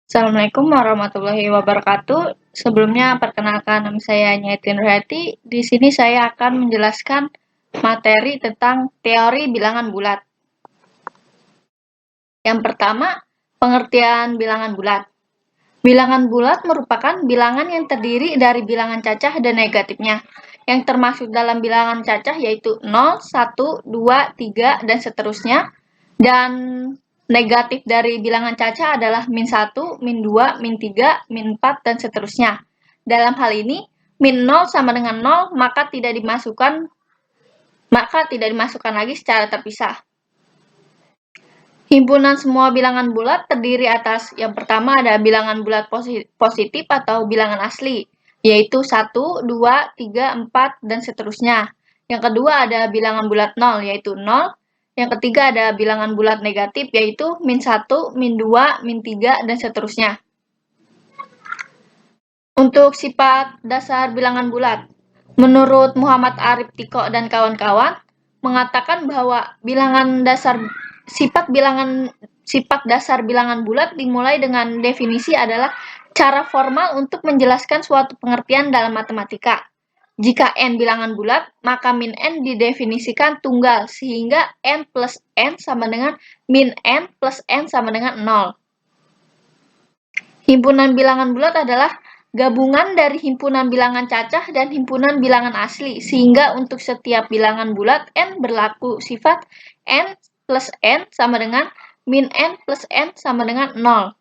Assalamualaikum warahmatullahi wabarakatuh. Sebelumnya, perkenalkan nama saya Nyetin Nurhati. Di sini saya akan menjelaskan materi tentang teori bilangan bulat. Yang pertama, pengertian bilangan bulat. Bilangan bulat merupakan bilangan yang terdiri dari bilangan cacah dan negatifnya. Yang termasuk dalam bilangan cacah yaitu 0, 1, 2, 3, dan seterusnya. Dan negatif dari bilangan cacah adalah min 1, min 2, min 3, min 4, dan seterusnya. Dalam hal ini, min 0 sama dengan 0, maka tidak dimasukkan lagi secara terpisah. Himpunan semua bilangan bulat terdiri atas yang pertama ada bilangan bulat positif atau bilangan asli, yaitu 1, 2, 3, 4, dan seterusnya. Yang kedua ada bilangan bulat 0, yaitu 0. Yang ketiga ada bilangan bulat negatif, yaitu min 1, min 2, min 3, dan seterusnya. Untuk sifat dasar bilangan bulat, menurut Muhammad Arif Tiko dan kawan-kawan, mengatakan bahwa sifat dasar bilangan bulat dimulai dengan definisi adalah cara formal untuk menjelaskan suatu pengertian dalam matematika. Jika n bilangan bulat, maka min n didefinisikan tunggal, sehingga n plus n sama dengan min n plus n sama dengan 0. Himpunan bilangan bulat adalah gabungan dari himpunan bilangan cacah dan himpunan bilangan asli, sehingga untuk setiap bilangan bulat n berlaku sifat n plus n sama dengan min n plus n sama dengan 0.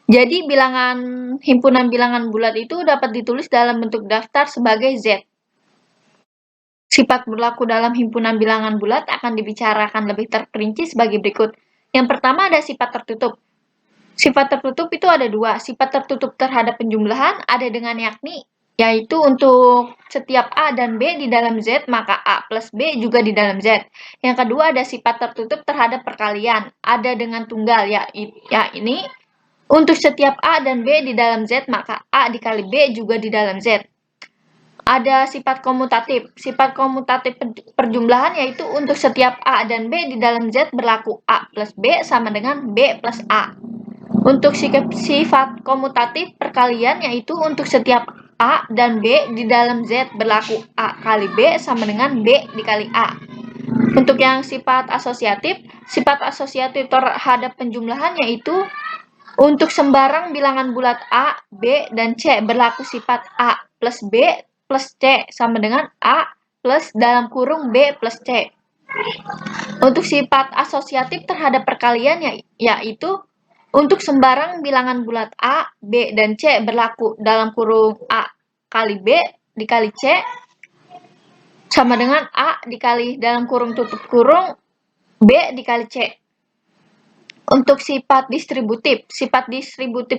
Jadi himpunan bilangan bulat itu dapat ditulis dalam bentuk daftar sebagai Z. Sifat berlaku dalam himpunan bilangan bulat akan dibicarakan lebih terperinci sebagai berikut. Yang pertama ada sifat tertutup. Sifat tertutup itu ada dua. Sifat tertutup terhadap penjumlahan ada dengan yakni, yaitu untuk setiap A dan B di dalam Z, maka A plus B juga di dalam Z. Yang kedua ada sifat tertutup terhadap perkalian, ada dengan tunggal, ya ini untuk setiap A dan B di dalam Z, maka A dikali B juga di dalam Z. Ada sifat komutatif. Sifat komutatif perjumlahan yaitu untuk setiap A dan B di dalam Z berlaku A plus B sama dengan B plus A. Untuk sifat komutatif perkalian yaitu untuk setiap A dan B di dalam Z berlaku A kali B sama dengan B dikali A. Untuk yang sifat asosiatif terhadap penjumlahan yaitu untuk sembarang bilangan bulat A, B, dan C berlaku sifat A plus B plus C sama dengan A plus dalam kurung B plus C. Untuk sifat asosiatif terhadap perkalian yaitu untuk sembarang bilangan bulat A, B, dan C berlaku dalam kurung A kali B dikali C sama dengan A dikali dalam kurung tutup kurung B dikali C. Untuk sifat distributif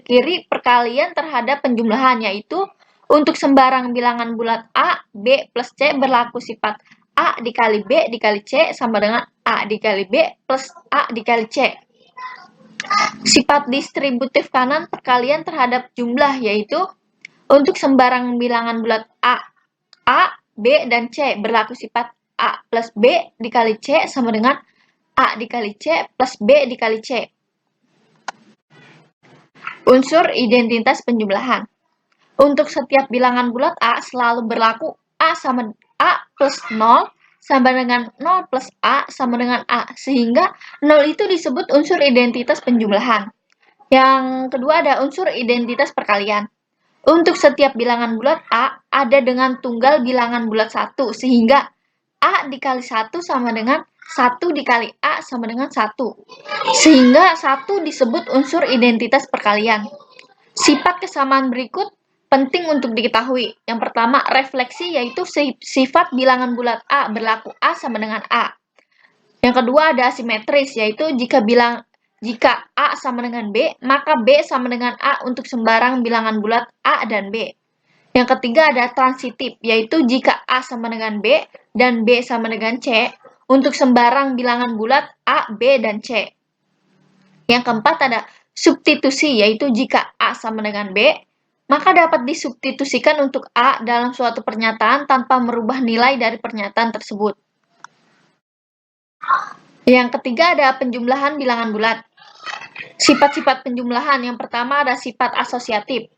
kiri perkalian terhadap penjumlahan yaitu untuk sembarang bilangan bulat A, B plus C berlaku sifat A dikali B dikali C sama dengan A dikali B plus A dikali C. Sifat distributif kanan perkalian terhadap jumlah yaitu untuk sembarang bilangan bulat A, B, dan C berlaku sifat A plus B dikali C sama dengan A dikali C plus B dikali C. Unsur identitas penjumlahan. Untuk setiap bilangan bulat A selalu berlaku A plus 0 sama dengan 0 plus A sama dengan A, sehingga 0 itu disebut unsur identitas penjumlahan. Yang kedua ada unsur identitas perkalian. Untuk setiap bilangan bulat A ada dengan tunggal bilangan bulat 1, sehingga A dikali 1 sama dengan 1 dikali A sama dengan 1. Sehingga 1 disebut unsur identitas perkalian. Sifat kesamaan berikut penting untuk diketahui. Yang pertama, refleksi yaitu sifat bilangan bulat A berlaku A sama dengan A. Yang kedua ada asimetris yaitu jika A sama dengan B, maka B sama dengan A untuk sembarang bilangan bulat A dan B. Yang ketiga ada transitif yaitu jika A sama dengan B dan B sama dengan C untuk sembarang bilangan bulat A, B, dan C. Yang keempat ada substitusi yaitu jika A sama dengan B, maka dapat disubstitusikan untuk A dalam suatu pernyataan tanpa merubah nilai dari pernyataan tersebut. Yang ketiga ada penjumlahan bilangan bulat. Sifat-sifat penjumlahan. Yang pertama ada sifat asosiatif.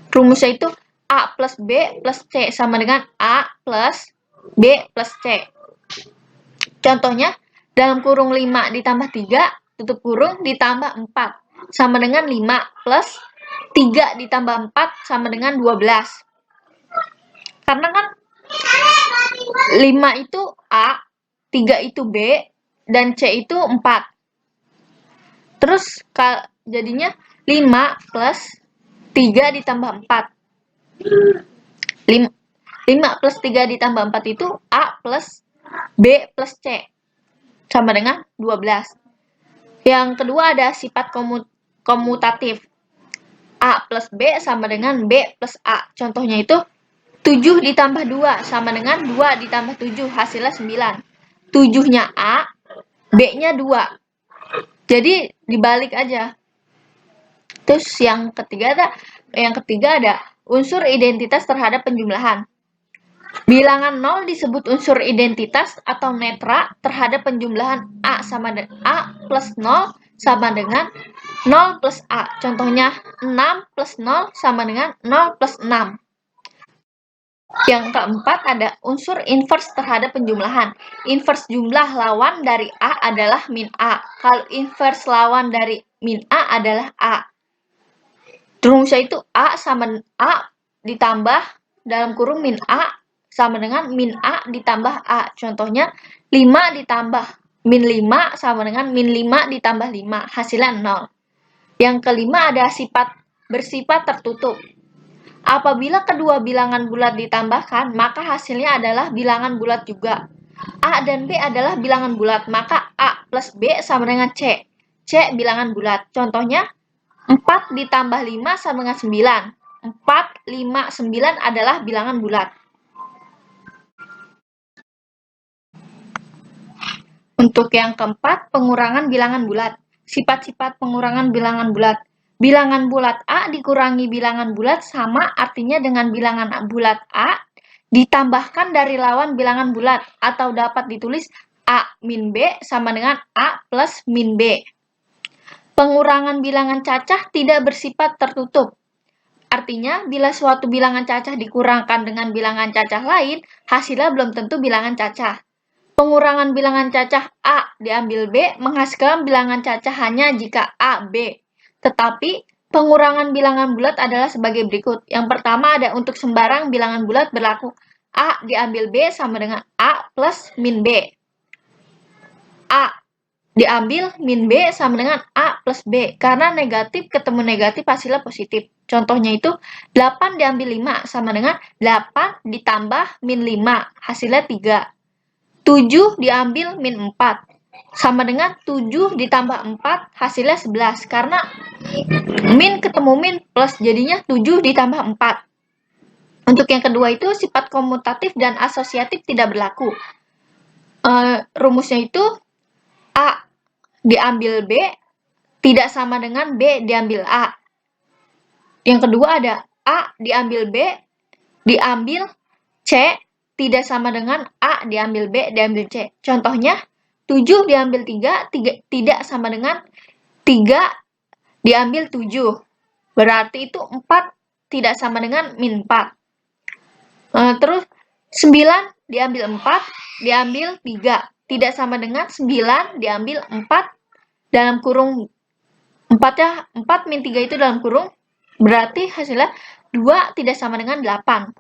Rumusnya itu A plus B plus C sama dengan A plus B plus C. Contohnya, dalam kurung 5 ditambah 3, tutup kurung ditambah 4. Sama dengan 5 plus 3 ditambah 4 sama dengan 12. Karena kan 5 itu A, 3 itu B, dan C itu 4. Terus jadinya 5 plus 3 ditambah 4. 5 plus 3 ditambah 4 itu A plus B plus C. Sama dengan 12. Yang kedua ada sifat komutatif. A plus B sama dengan B plus A. Contohnya itu 7 ditambah 2 sama dengan 2 ditambah 7. Hasilnya 9. 7-nya A, B-nya 2. Jadi dibalik aja. Terus yang ketiga ada unsur identitas terhadap penjumlahan. Bilangan 0 disebut unsur identitas atau netra terhadap penjumlahan A plus 0 sama dengan 0 plus A. Contohnya 6 plus 0 sama dengan 0 plus 6. Yang keempat ada unsur inverse terhadap penjumlahan. Inverse jumlah lawan dari A adalah min A. Kalau inverse lawan dari min A adalah A. Rumusnya itu A sama A ditambah dalam kurung min A sama dengan min A ditambah A. Contohnya 5 ditambah min 5 sama dengan min 5 ditambah 5. Hasilnya 0. Yang kelima ada bersifat tertutup. Apabila kedua bilangan bulat ditambahkan, maka hasilnya adalah bilangan bulat juga. A dan B adalah bilangan bulat, maka A plus B sama dengan C. C bilangan bulat. Contohnya 4 ditambah 5 sama dengan 9. 4, 5, 9 adalah bilangan bulat. Untuk yang keempat, pengurangan bilangan bulat. Sifat-sifat pengurangan bilangan bulat. Bilangan bulat A dikurangi bilangan bulat sama artinya dengan bilangan bulat A ditambahkan dari lawan bilangan bulat atau dapat ditulis A min B sama dengan A plus min B. Pengurangan bilangan cacah tidak bersifat tertutup. Artinya, bila suatu bilangan cacah dikurangkan dengan bilangan cacah lain, hasilnya belum tentu bilangan cacah. Pengurangan bilangan cacah A diambil B menghasilkan bilangan cacah hanya jika A, B. Tetapi, pengurangan bilangan bulat adalah sebagai berikut. Yang pertama ada untuk sembarang bilangan bulat berlaku A diambil B sama dengan A plus min B. A diambil min B sama dengan A plus B. Karena negatif ketemu negatif hasilnya positif. Contohnya itu 8 diambil 5 sama dengan 8 ditambah min 5. Hasilnya 3. 7 diambil min 4. Sama dengan 7 ditambah 4 hasilnya 11. Karena min ketemu min plus jadinya 7 ditambah 4. Untuk yang kedua itu sifat komutatif dan asosiatif tidak berlaku. Rumusnya itu A diambil B tidak sama dengan B diambil A. Yang kedua ada A diambil B diambil C tidak sama dengan A diambil B diambil C. Contohnya 7 diambil 3 tidak sama dengan 3 diambil 7. Berarti itu 4 tidak sama dengan min 4. Terus 9 diambil 4 diambil 3 tidak sama dengan 9 diambil 4 dalam kurung 4 min 3 itu dalam kurung, berarti hasilnya 2 tidak sama dengan 8.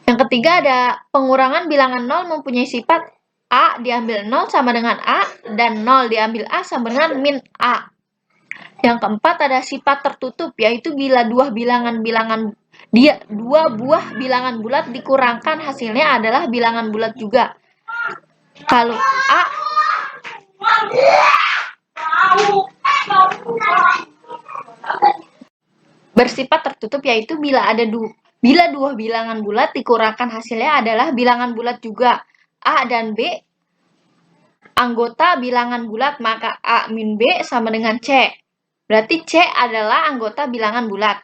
Yang ketiga ada pengurangan bilangan 0 mempunyai sifat A diambil 0 sama dengan A dan 0 diambil A sama dengan min A. Yang keempat ada sifat tertutup, yaitu bila dua buah bilangan bulat dikurangkan hasilnya adalah bilangan bulat juga. Kalau A bersifat tertutup yaitu bila dua bilangan bulat dikurangkan hasilnya adalah bilangan bulat juga. A dan B anggota bilangan bulat, maka A min B sama dengan C. Berarti C adalah anggota bilangan bulat.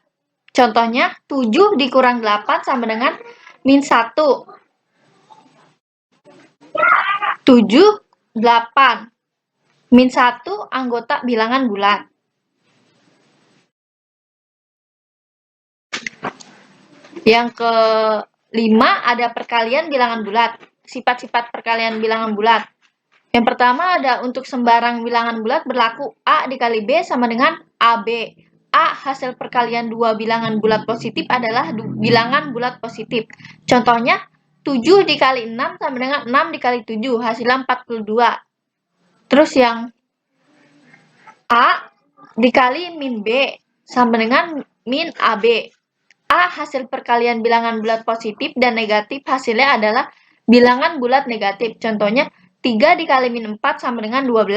Contohnya 7 dikurang 8 sama dengan min 1. 7, 8. Min 1 anggota bilangan bulat. Yang kelima ada perkalian bilangan bulat. Sifat-sifat perkalian bilangan bulat. Yang pertama ada untuk sembarang bilangan bulat berlaku A dikali B sama dengan AB. A hasil perkalian dua bilangan bulat positif adalah bilangan bulat positif. Contohnya 7 dikali 6 sama dengan 6 dikali 7, hasilnya 42. Terus yang A dikali min B sama dengan min AB. A hasil perkalian bilangan bulat positif dan negatif hasilnya adalah bilangan bulat negatif. Contohnya 3 dikali min 4 sama dengan 12.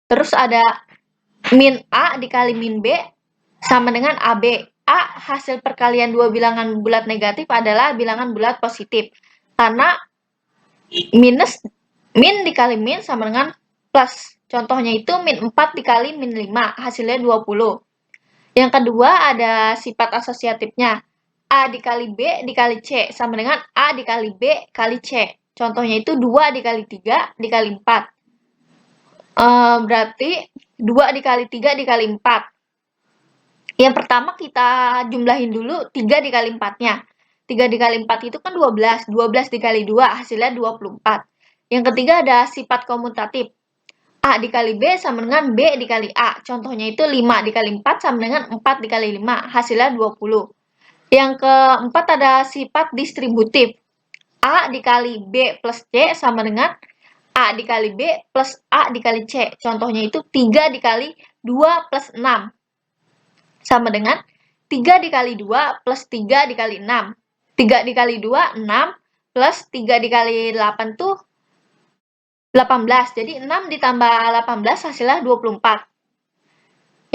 Terus ada min A dikali min B sama dengan AB. A hasil perkalian dua bilangan bulat negatif adalah bilangan bulat positif. Karena min dikali min sama dengan plus. Contohnya itu min 4 dikali min 5, hasilnya 20. Yang kedua ada sifat asosiatifnya. A dikali B dikali C sama dengan A dikali B kali C. Contohnya itu 2 dikali 3 dikali 4. Berarti 2 dikali 3 dikali 4. Yang pertama kita jumlahin dulu 3 dikali 4-nya. 3 dikali 4 itu kan 12. 12 dikali 2 hasilnya 24. Yang ketiga ada sifat komutatif. A dikali B sama dengan B dikali A. Contohnya itu 5 dikali 4 sama dengan 4 dikali 5. Hasilnya 20. Yang keempat ada sifat distributif. A dikali B plus C sama dengan A dikali B plus A dikali C. Contohnya itu 3 dikali 2 plus 6. Sama dengan 3 dikali 2 plus 3 dikali 6. 3 dikali 2, 6. Plus 3 dikali 8 tuh 18. Jadi 6 ditambah 18 hasilnya 24.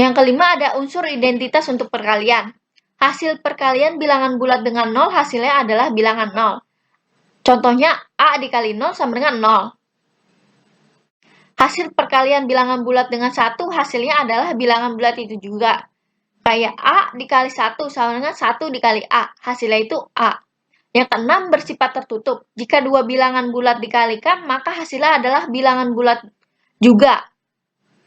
Yang kelima ada unsur identitas untuk perkalian. Hasil perkalian bilangan bulat dengan 0 hasilnya adalah bilangan 0. Contohnya A dikali 0 sama dengan 0. Hasil perkalian bilangan bulat dengan 1 hasilnya adalah bilangan bulat itu juga. Kayak A dikali 1 sama dengan 1 dikali A. Hasilnya itu A. Yang keenam bersifat tertutup. Jika dua bilangan bulat dikalikan, maka hasilnya adalah bilangan bulat juga.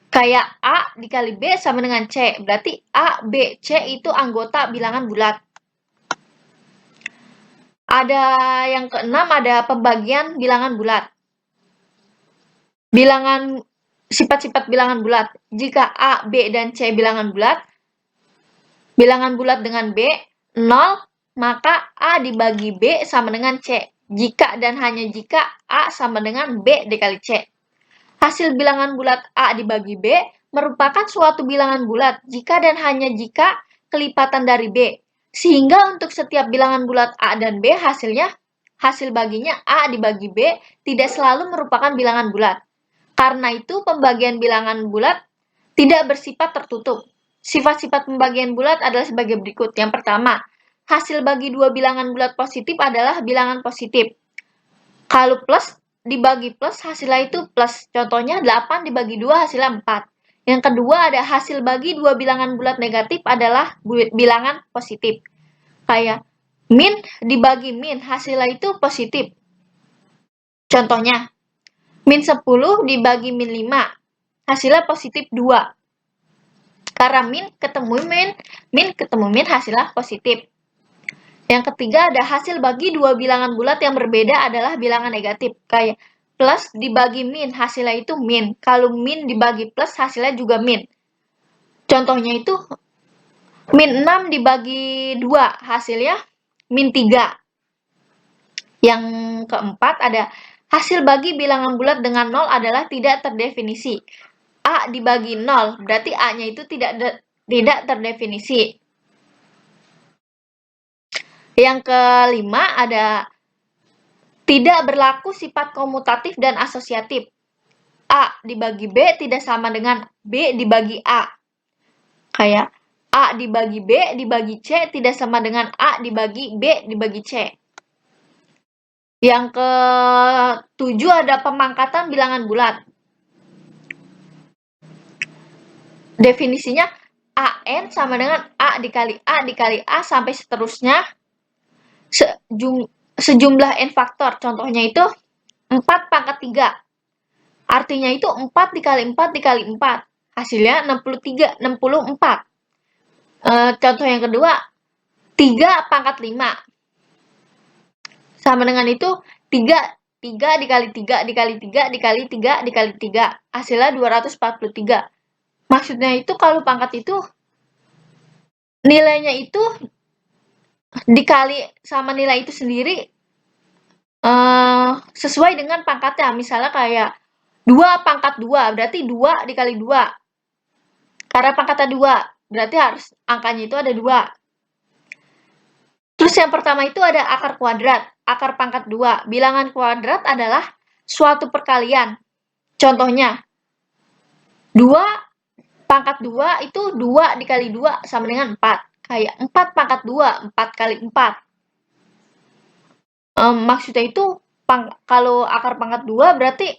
Kayak A dikali B sama dengan C. Berarti A, B, C itu anggota bilangan bulat. Ada yang keenam ada pembagian bilangan bulat. Sifat-sifat bilangan bulat. Jika A, B, dan C bilangan bulat dengan B 0, maka A dibagi B sama dengan C. Jika dan hanya jika A sama dengan B dikali C. Hasil bilangan bulat A dibagi B merupakan suatu bilangan bulat jika dan hanya jika kelipatan dari B. Sehingga untuk setiap bilangan bulat A dan B hasil baginya A dibagi B tidak selalu merupakan bilangan bulat. Karena itu pembagian bilangan bulat tidak bersifat tertutup. Sifat-sifat pembagian bulat adalah sebagai berikut. Yang pertama, hasil bagi dua bilangan bulat positif adalah bilangan positif. Kalau plus dibagi plus hasilnya itu plus. Contohnya 8 dibagi 2 hasilnya 4. Yang kedua ada hasil bagi dua bilangan bulat negatif adalah bilangan positif. Kayak min dibagi min hasilnya itu positif. Contohnya min 10 dibagi min 5 hasilnya positif 2. Karena min ketemu min hasilnya positif. Yang ketiga ada hasil bagi dua bilangan bulat yang berbeda adalah bilangan negatif. Kayak plus dibagi min hasilnya itu min. Kalau min dibagi plus hasilnya juga min. Contohnya itu min 6 dibagi 2 hasilnya min 3. Yang keempat ada hasil bagi bilangan bulat dengan 0 adalah tidak terdefinisi. A dibagi 0 berarti A-nya itu tidak terdefinisi. Yang kelima ada tidak berlaku sifat komutatif dan asosiatif. A dibagi B tidak sama dengan B dibagi A. Kayak A dibagi B dibagi C tidak sama dengan A dibagi B dibagi C. Yang ketujuh ada pemangkatan bilangan bulat. Definisinya AN sama dengan A dikali A sampai seterusnya sejumlah N faktor. Contohnya itu 4 pangkat 3. Artinya itu 4 dikali 4 dikali 4. Hasilnya 64. Contoh yang kedua, 3 pangkat 5. Sama dengan itu 3 dikali 3 dikali 3 dikali 3 dikali 3. Hasilnya 243. Maksudnya itu kalau pangkat itu nilainya itu dikali sama nilai itu sendiri sesuai dengan pangkatnya. Misalnya kayak 2 pangkat 2, berarti 2 dikali 2. Karena pangkatnya 2, berarti harus angkanya itu ada 2. Terus yang pertama itu ada akar kuadrat, akar pangkat 2. Bilangan kuadrat adalah suatu perkalian. Contohnya, 2 pangkat 2 itu 2 dikali 2 sama dengan 4. Kayak 4 pangkat 2, 4 kali 4. Maksudnya itu, kalau akar pangkat 2 berarti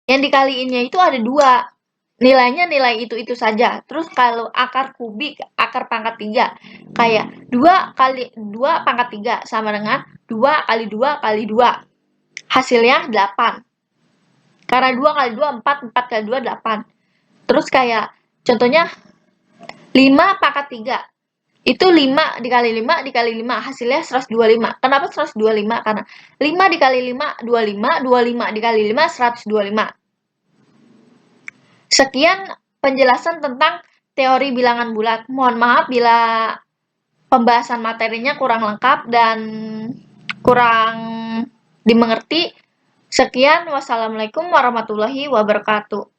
yang dikaliinnya itu ada 2. Nilainya nilai itu saja. Terus kalau akar kubik, akar pangkat 3, kayak 2 kali 2 pangkat 3 sama dengan 2 kali 2 kali 2. Hasilnya 8. Karena 2 kali 2, 4, 4 kali 2, 8. Terus kayak contohnya 5 pangkat 3. Itu 5 dikali 5 dikali 5, hasilnya 125. Kenapa 125? Karena 5 dikali 5, 25, 25 dikali 5, 125. Sekian penjelasan tentang teori bilangan bulat. Mohon maaf bila pembahasan materinya kurang lengkap dan kurang dimengerti. Sekian, wassalamualaikum warahmatullahi wabarakatuh.